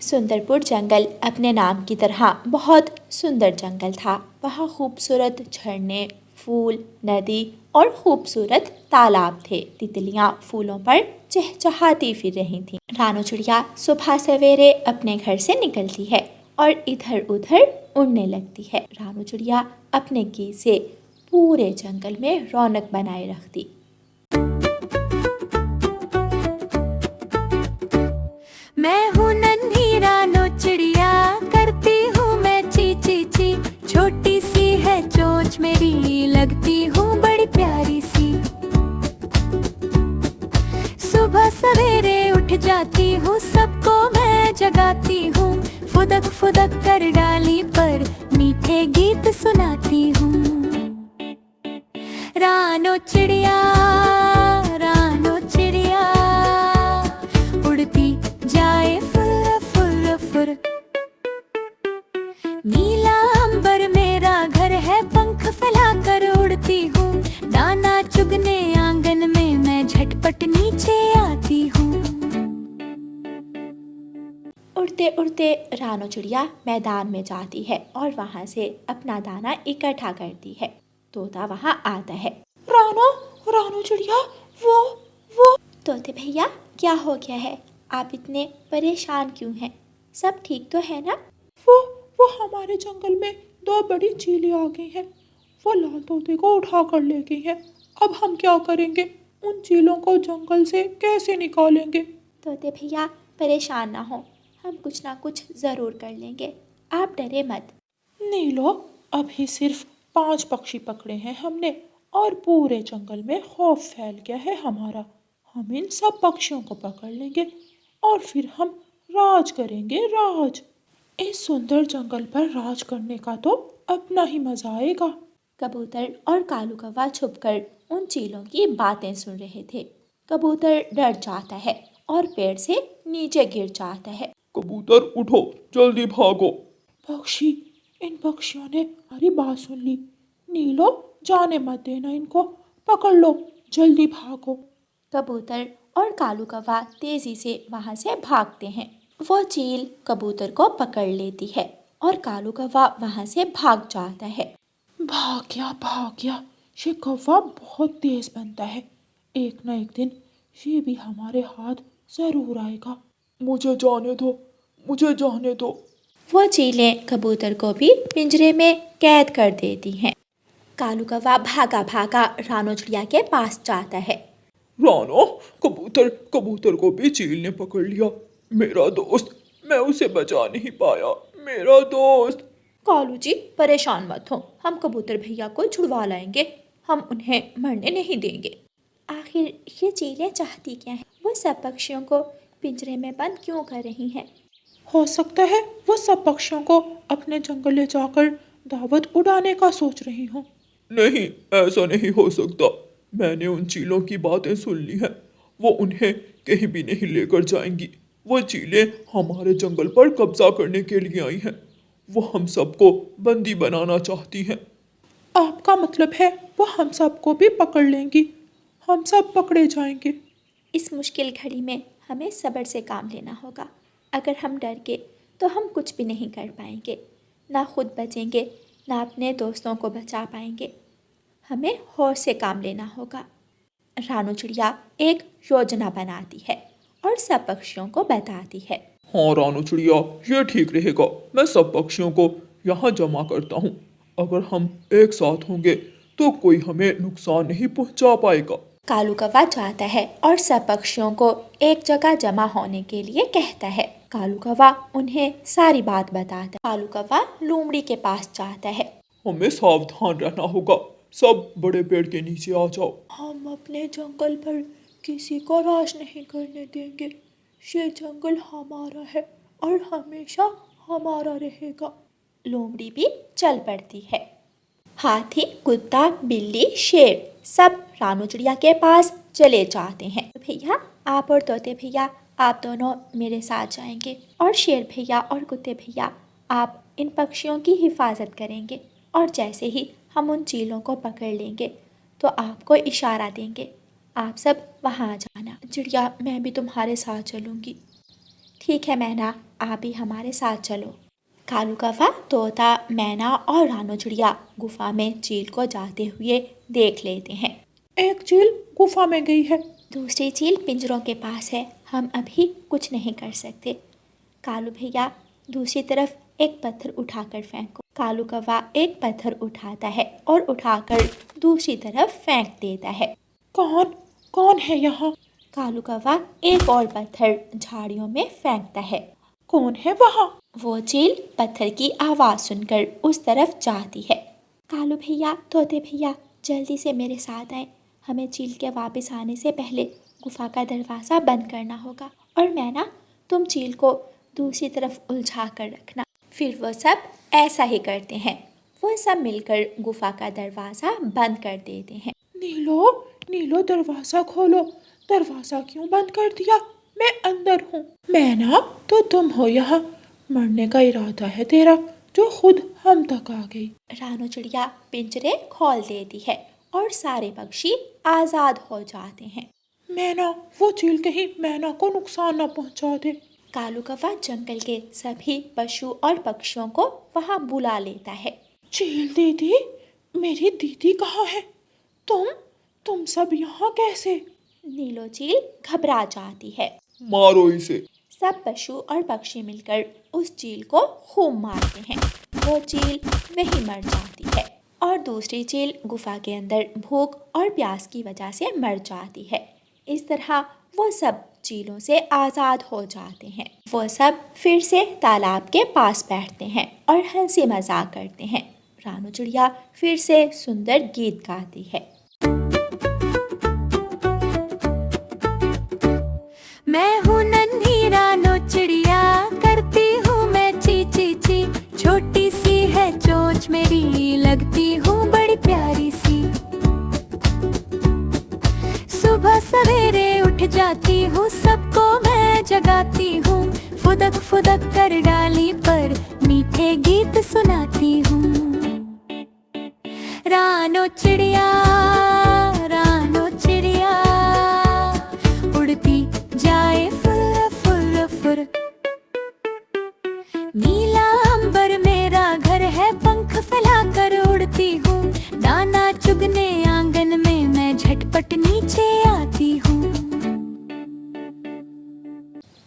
सुंदरपुर जंगल अपने नाम की तरह बहुत सुंदर जंगल था। वहाँ खूबसूरत झरने, फूल, नदी और खूबसूरत तालाब थे। तितलियाँ फूलों पर चहचहाती फिर रही थीं। रानो चिड़िया सुबह सवेरे अपने घर से निकलती है और इधर उधर उड़ने लगती है। रानो चिड़िया अपने गीत से पूरे जंगल में रौनक बनाए रखती। मैं हूँ नन्ही रानो चिड़िया, करती हूँ मैं ची ची ची। छोटी सी है चोंच मेरी, लगती हूँ बड़ी प्यारी सी। सुबह सवेरे उठ जाती हूँ, सबको मैं जगाती हूँ। फुदक फुदक कर डाली पर मीठे गीत सुनाती हूँ। रानो चिड़िया, रानो चिड़िया, उड़ती जाए फुर फुर फुर। नीला अंबर मेरा घर है, पंख फैलाकर उड़ती हूँ। दाना चुगने आंगन में मैं झटपट नीचे आती हूँ। उड़ते उड़ते रानो चिड़िया मैदान में जाती है और वहाँ से अपना दाना इकट्ठा करती है। तोता वहाँ आता है। रानो, रानो चिड़िया, वो। तोते भैया, क्या हो गया है? आप इतने परेशान क्यों हैं? सब ठीक तो है ना? वो हमारे जंगल में दो बड़ी चीलें आ गई हैं। वो लाल तोते को उठा कर ले गई हैं। अब हम क्या करेंगे? उन चीलों को जंगल से कैसे निकालेंगे? तोते भैया, परेशान ना हो, हम कुछ ना कुछ ज़रूर कर लेंगे। आप डरे मत। नीलो, अभी सिर्फ 5 पक्षी पकड़े हैं हमने और पूरे जंगल में खौफ फैल गया है हमारा। हम इन सब पक्षियों को पकड़ लेंगे और फिर हम राज करेंगे, राज। इस सुंदर जंगल पर राज करने का तो अपना ही मजा आएगा। कबूतर और कालू कौवा छुपकर उन चीलों की बातें सुन रहे थे। कबूतर डर जाता है और पेड़ से नीचे गिर जाता है। कबूतर उठो, जल्दी भागो। पक्षी, इन पक्षियों ने हमारी बात सुन ली। नीलो, जाने मत देना इनको, पकड़ लो, जल्दी भागो। कबूतर और कालू कौवा तेजी से वहां से भागते हैं। वो चील कबूतर को पकड़ लेती है और कालू कौवा वहां से भाग जाता है। भाग गया। ये कौवा बहुत तेज बनता है। एक न एक दिन ये भी हमारे हाथ जरूर आएगा। मुझे जाने दो, मुझे जाने दो। वो चीलें कबूतर को भी पिंजरे में कैद कर देती हैं। कालू कौवा भागा भागा रानो चिड़िया के पास जाता है। रानो, कबूतर को भी चील ने पकड़ लिया। मेरा दोस्त, मैं उसे बचा नहीं पाया। मेरा दोस्त। कालू जी, परेशान मत हो, हम कबूतर भैया को छुड़वा लाएंगे। हम उन्हें मरने नहीं देंगे। आखिर ये चीलें चाहती क्या हैं? वो सब पक्षियों को पिंजरे में बंद क्यों कर रही हैं? हो सकता है वो सब पक्षियों को अपने जंगल ले जाकर दावत उड़ाने का सोच रही हूँ। नहीं, ऐसा नहीं हो सकता। मैंने उन चीलों की बातें सुन ली हैं। वो उन्हें कहीं भी नहीं लेकर जाएंगी। वो चीलें हमारे जंगल पर कब्जा करने के लिए आई हैं। वो हम सबको बंदी बनाना चाहती हैं। आपका मतलब है वो हम सबको भी पकड़ लेंगी? हम सब पकड़े जाएंगे। इस मुश्किल घड़ी में हमें सब्र से काम लेना होगा। अगर हम डर गए तो हम कुछ भी नहीं कर पाएंगे। ना खुद बचेंगे, ना अपने दोस्तों को बचा पाएंगे। हमें होश से काम लेना होगा। रानो चिड़िया एक योजना बनाती है और सब पक्षियों को बताती है। हाँ रानू चिड़िया, ये ठीक रहेगा। मैं सब पक्षियों को यहाँ जमा करता हूँ। अगर हम एक साथ होंगे तो कोई हमें नुकसान नहीं पहुँचा पाएगा। कालू कौवा जाता है और सब पक्षियों को एक जगह जमा होने के लिए कहता है। कालू कौवा उन्हें सारी बात बताता है। कालू कौवा लोमड़ी के पास जाता है। हमें सावधान रहना होगा। सब बड़े पेड़ के नीचे आ जाओ। हम अपने जंगल पर किसी को राज नहीं करने देंगे। ये जंगल हमारा है और हमेशा हमारा रहेगा। लोमड़ी भी चल पड़ती है। हाथी, कुत्ता, बिल्ली, शेर सब रानो चिड़िया के पास चले जाते हैं। भैया, आप और तोते भैया, आप दोनों मेरे साथ जाएंगे और शेर भैया और कुत्ते भैया, आप इन पक्षियों की हिफाजत करेंगे। और जैसे ही हम उन चीलों को पकड़ लेंगे तो आपको इशारा देंगे। आप सब वहाँ आ जाना। चिड़िया, मैं भी तुम्हारे साथ चलूँगी। ठीक है मैना, आप भी हमारे साथ चलो। कालू कौवा, तोता, मैना और रानो चिड़िया गुफा में चील को जाते हुए देख लेते हैं। एक चील गुफा में गई है। दूसरी चील पिंजरों के पास है, हम अभी कुछ नहीं कर सकते। कालू भैया, दूसरी तरफ एक पत्थर उठाकर फेंको। कालू कौवा एक पत्थर उठाता है और उठाकर दूसरी तरफ फेंक देता है। कौन कौन है यहाँ? कालू कौवा एक और पत्थर झाड़ियों में फेंकता है। कौन है वहाँ? वो चील पत्थर की आवाज़ सुनकर उस तरफ जाती है। कालू भैया, तोते भैया, जल्दी से मेरे साथ आए। हमें चील के वापस आने से पहले गुफा का दरवाज़ा बंद करना होगा। और मैना, तुम चील को दूसरी तरफ उलझा कर रखना। फिर वो सब ऐसा ही करते हैं। वो सब मिलकर गुफा का दरवाज़ा बंद कर देते हैं। नीलो, नीलो, दरवाज़ा खोलो। दरवाज़ा क्यों बंद कर दिया? मैं अंदर हूँ। मैना, तो तुम हो यहाँ। मरने का इरादा है तेरा, जो खुद हम तक आ गई। रानो चिड़िया पिंजरे खोल देती है और सारे पक्षी आज़ाद हो जाते हैं। मैना, वो चील कहीं मैना को नुकसान न पहुँचा दे। कालू कौवा जंगल के सभी पशु और पक्षियों को वहाँ बुला लेता है। चील दीदी, मेरी दीदी कहाँ है? तुम सब यहाँ कैसे? नीलो चील घबरा जाती है। मारो इसे। सब पशु और पक्षी मिलकर उस चील को खूब मारते हैं। वो चील वहीं मर जाती है और दूसरी चील गुफा के अंदर भूख और प्यास की वजह से मर जाती है। इस तरह वो सब चीलों से आज़ाद हो जाते हैं। वो सब फिर से तालाब के पास बैठते हैं और हंसी मजाक करते हैं। रानो चिड़िया फिर से सुंदर गीत गाती है। मैं हूँ नन्ही रानो चिड़िया, करती हूँ मैं ची ची ची। छोटी सी है चोंच मेरी, लगती हूँ बड़ी प्यारी सी। सुबह सवेरे उठ जाती हूँ, सबको मैं जगाती हूँ। फुदक फुदक कर डाली पर मीठे गीत सुनाती हूँ। रानो चिड़िया, रानो चिड़िया, उड़ती जाए फुर फुर फुर। नीला अंबर मेरा घर है, पंख फैलाकर उड़ती हूँ। दाना चुगने आंगन में मैं झटपट नीचे आती हूँ।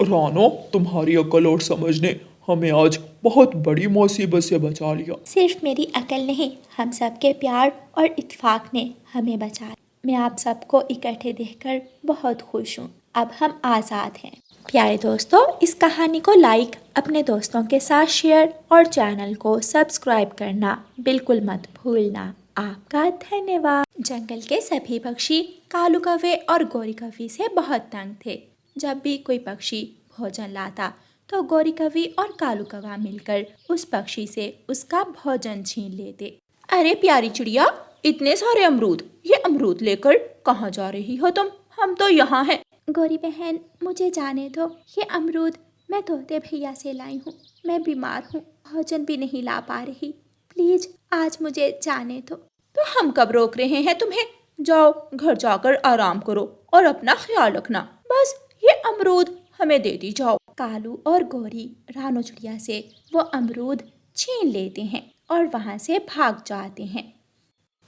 रानो, तुम्हारी अक्ल और समझ ने हमें आज बहुत बड़ी मुसीबत से बचा लिया। सिर्फ मेरी अकल नहीं, हम सबके प्यार और इत्तेफाक ने हमें बचाया। मैं आप सबको इकट्ठे देखकर बहुत खुश हूँ। अब हम आज़ाद हैं। प्यारे दोस्तों, इस कहानी को लाइक, अपने दोस्तों के साथ शेयर और चैनल को सब्सक्राइब करना बिल्कुल मत भूलना। आपका धन्यवाद। जंगल के सभी पक्षी कालू कौवे और गौरी कौवी से बहुत तंग थे। जब भी कोई पक्षी भोजन लाता तो गौरी कौवी और कालू कौवा मिलकर उस पक्षी से उसका भोजन छीन लेते। अरे प्यारी चिड़िया, इतने सारे अमरूद, ये अमरूद लेकर कहाँ जा रही हो तुम? हम तो यहाँ हैं। गौरी बहन, मुझे जाने दो। ये अमरूद मैं तोते भैया से लाई हूँ। मैं बीमार हूँ, भोजन भी नहीं ला पा रही। प्लीज आज मुझे जाने दो। तो हम कब रोक रहे हैं तुम्हें? जाओ, घर जाकर आराम करो और अपना ख्याल रखना। बस ये अमरूद हमें दे दी जाओ। कालू और गौरी रानो चिड़िया से वो अमरूद छीन लेते हैं और वहाँ से भाग जाते हैं।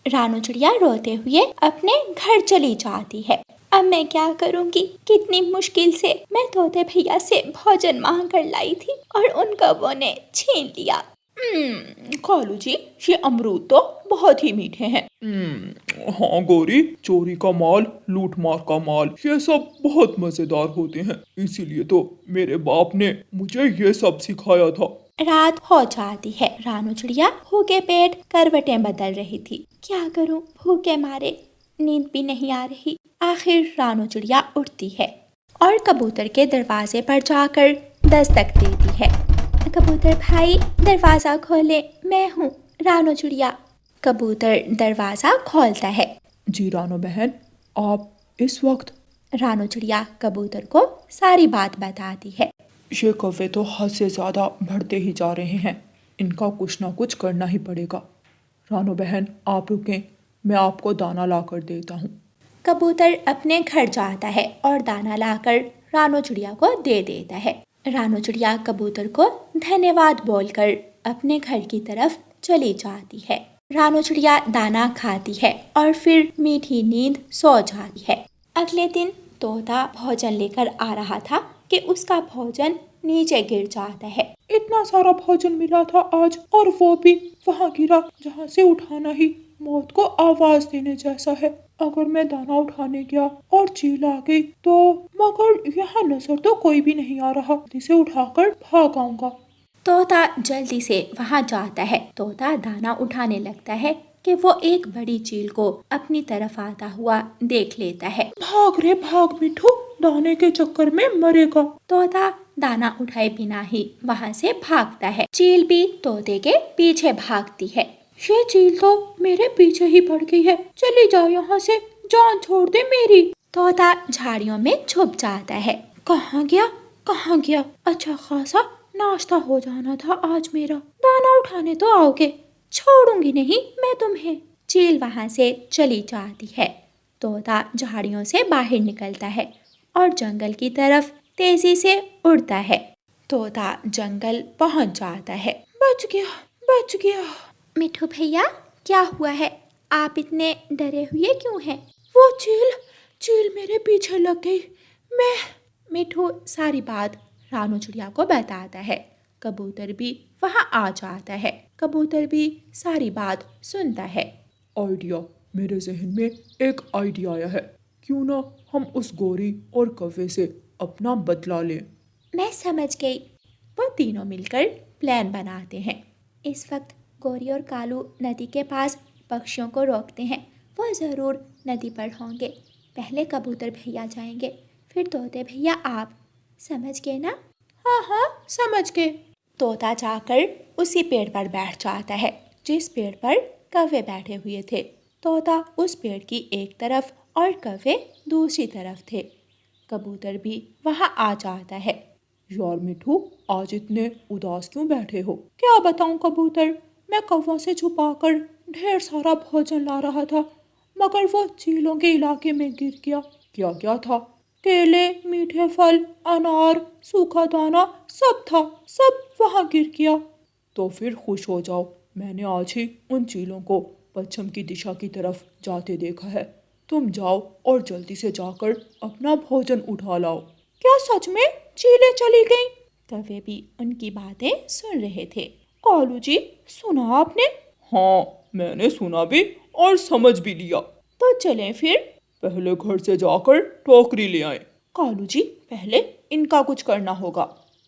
रानो चिड़िया रोते हुए अपने घर चली जाती है। अब मैं क्या करूँगी? कितनी मुश्किल से मैं तोते भैया से भोजन मांग कर लाई थी और उन कौवों ने छीन लिया। कालू जी, ये अमरूद तो बहुत ही मीठे हैं। हाँ गौरी, चोरी का माल, लूट मार का माल, ये सब बहुत मजेदार होते हैं। इसीलिए तो मेरे बाप ने मुझे ये सब सिखाया था। रात हो जाती है। रानो चिड़िया भूखे पेट करवटें बदल रही थी। क्या करूं, भूखे मारे नींद भी नहीं आ रही। आखिर रानो चिड़िया उठती है और कबूतर के दरवाजे पर जाकर दस्तक देती है। कबूतर भाई, दरवाज़ा खोले, मैं हूँ रानो चिड़िया। कबूतर दरवाज़ा खोलता है। जी रानो बहन, आप इस वक्त? रानो चिड़िया कबूतर को सारी बात बताती है। ये कौवे तो हद से ज़्यादा बढ़ते ही जा रहे हैं, इनका कुछ ना कुछ करना ही पड़ेगा। रानो बहन, आप रुकें, मैं आपको दाना ला कर देता हूँ। कबूतर अपने घर जाता है और दाना लाकर रानो चिड़िया को दे देता है। रानू चिड़िया कबूतर को धन्यवाद बोलकर अपने घर की तरफ चली जाती है। रानू चिड़िया दाना खाती है और फिर मीठी नींद सो जाती है। अगले दिन तोता भोजन लेकर आ रहा था कि उसका भोजन नीचे गिर जाता है। इतना सारा भोजन मिला था आज और वो भी वहाँ गिरा जहाँ से उठाना ही मौत को आवाज देने जैसा है। अगर मैं दाना उठाने गया और चील आ गई तो, मगर यहाँ नजर तो कोई भी नहीं आ रहा, इसे उठाकर भाग आऊंगा। तोता जल्दी से वहाँ जाता है। तोता दाना उठाने लगता है कि वो एक बड़ी चील को अपनी तरफ आता हुआ देख लेता है। भाग रे भाग मिठू, दाने के चक्कर में मरेगा। तोता दाना उठाए बिना ही वहाँ से भागता है। चील भी तोते के पीछे भागती है। ये चील तो मेरे पीछे ही पड़ गई है, चली जाओ यहाँ से, जान छोड़ दे मेरी। तोता झाड़ियों में छुप जाता है। कहाँ गया कहाँ गया, अच्छा खासा नाश्ता हो जाना था आज मेरा, दाना उठाने तो आओगे, छोड़ूंगी नहीं मैं तुम्हें। चील वहाँ से चली जाती है। तोता झाड़ियों से बाहर निकलता है और जंगल की तरफ तेजी से उड़ता है। तोता जंगल पहुँच जाता है। बच गया बच गया। मिठू भैया, क्या हुआ है? आप इतने डरे हुए क्यों हैं? वो चील मेरे पीछे लग गई। मिठू सारी बात रानू चिड़िया को बताता है। कबूतर भी वहाँ आ जाता है। कबूतर भी सारी बात सुनता है। आइडिया, मेरे जहन में एक आइडिया आया है। क्यों ना हम उस गोरी और कौवे से अपना बदला लें। मैं समझ गई। वो तीनों मिलकर प्लान बनाते हैं। इस वक्त गोरी और कालू नदी के पास पक्षियों को रोकते हैं। वो ज़रूर नदी पर होंगे। पहले कबूतर भैया जाएंगे, फिर तोते भैया आप। समझ गए ना? हाँ हाँ समझ गए। तोता जाकर उसी पेड़ पर बैठ जाता है जिस पेड़ पर कौवे बैठे हुए थे। तोता उस पेड़ की एक तरफ और कौवे दूसरी तरफ थे। कबूतर भी वहाँ आ जाता है। यार मिठू, आज इतने उदास क्यों बैठे हो? क्या बताऊं कबूतर, मैं कौवों से छुपाकर ढेर सारा भोजन ला रहा था, मगर वो चीलों के इलाके में गिर गया। क्या क्या था? केले, मीठे फल, अनार, सूखा दाना सब था, सब वहाँ गिर गया। तो फिर खुश हो जाओ, मैंने आज ही उन चीलों को पश्चिम की दिशा की तरफ जाते देखा है। तुम जाओ और जल्दी से जाकर अपना भोजन उठा लाओ। क्या सच में चीलें चली गईं? कौवे भी उनकी बातें सुन रहे थे। कालू जी, सुना आपने? हाँ, मैंने सुना भी और समझ भी लिया। तो चलें फिर। पहले घर से जाकर टोकरी ले आए। कालू जी, पहले इनका कुछ करना होगा।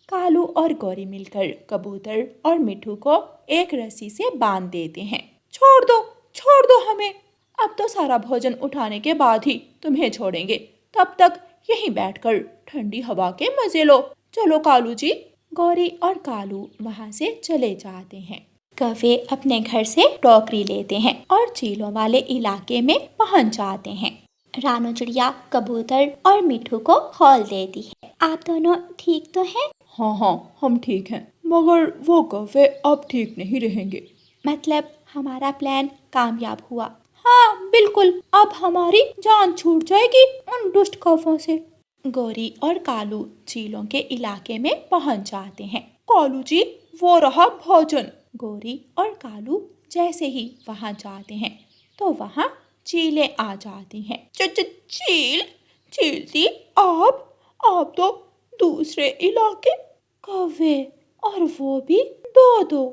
कालू और गौरी मिलकर कबूतर और मिठू को एक रस्सी से बांध देते हैं। छोड़ दो हमें, अब तो सारा भोजन उठाने के बाद ही तुम्हें छोड़ेंगे, तब तक यहीं बैठकर ठंडी हवा के मजे लो। चलो कालू जी। गौरी और कालू वहाँ से चले जाते हैं। कौवे अपने घर से टोकरी लेते हैं और चीलों वाले इलाके में पहुँच जाते हैं। रानू चिड़िया कबूतर और मिठू को खोल देती है। आप दोनों ठीक तो हैं? हाँ, हम ठीक हैं, मगर वो कौवे अब ठीक नहीं रहेंगे। मतलब हमारा प्लान कामयाब हुआ? हाँ बिल्कुल, अब हमारी जान छूट जाएगी उन दुष्ट कौवों से। गौरी और कालू चीलों के इलाके में पहुंच जाते हैं। कालू जी, वो रहा भोजन। गौरी और कालू जैसे ही वहां जाते हैं तो वहां चीलें आ जाती हैं। चील थी आप तो दूसरे इलाके। कौवे, और वो भी दो।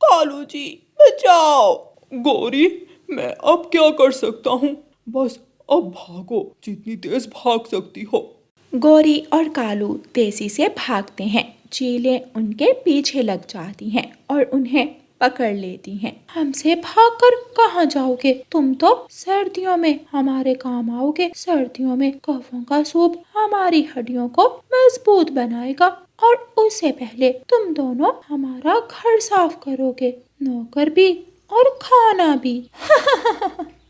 कालू जी बचाओ। गौरी, मैं अब क्या कर सकता हूँ? बस अब भागो, जितनी तेज भाग सकती हो। गौरी और कालू तेजी से भागते हैं। चीलें उनके पीछे लग जाती हैं और उन्हें पकड़ लेती हैं। हमसे भागकर कहाँ जाओगे? तुम तो सर्दियों में हमारे काम आओगे। सर्दियों में कौवों का सूप हमारी हड्डियों को मजबूत बनाएगा और उससे पहले तुम दोनों हमारा घर साफ करोगे, नौकर भी और खाना भी।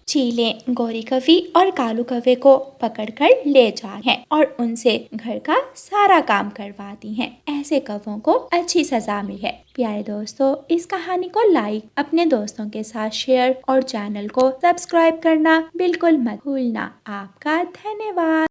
चीलें गौरी कौवी और कालू कौवे को पकड़कर ले जाती हैं और उनसे घर का सारा काम करवाती हैं। ऐसे कौवों को अच्छी सजा मिली है। प्यारे दोस्तों, इस कहानी को लाइक, अपने दोस्तों के साथ शेयर और चैनल को सब्सक्राइब करना बिल्कुल मत भूलना। आपका धन्यवाद।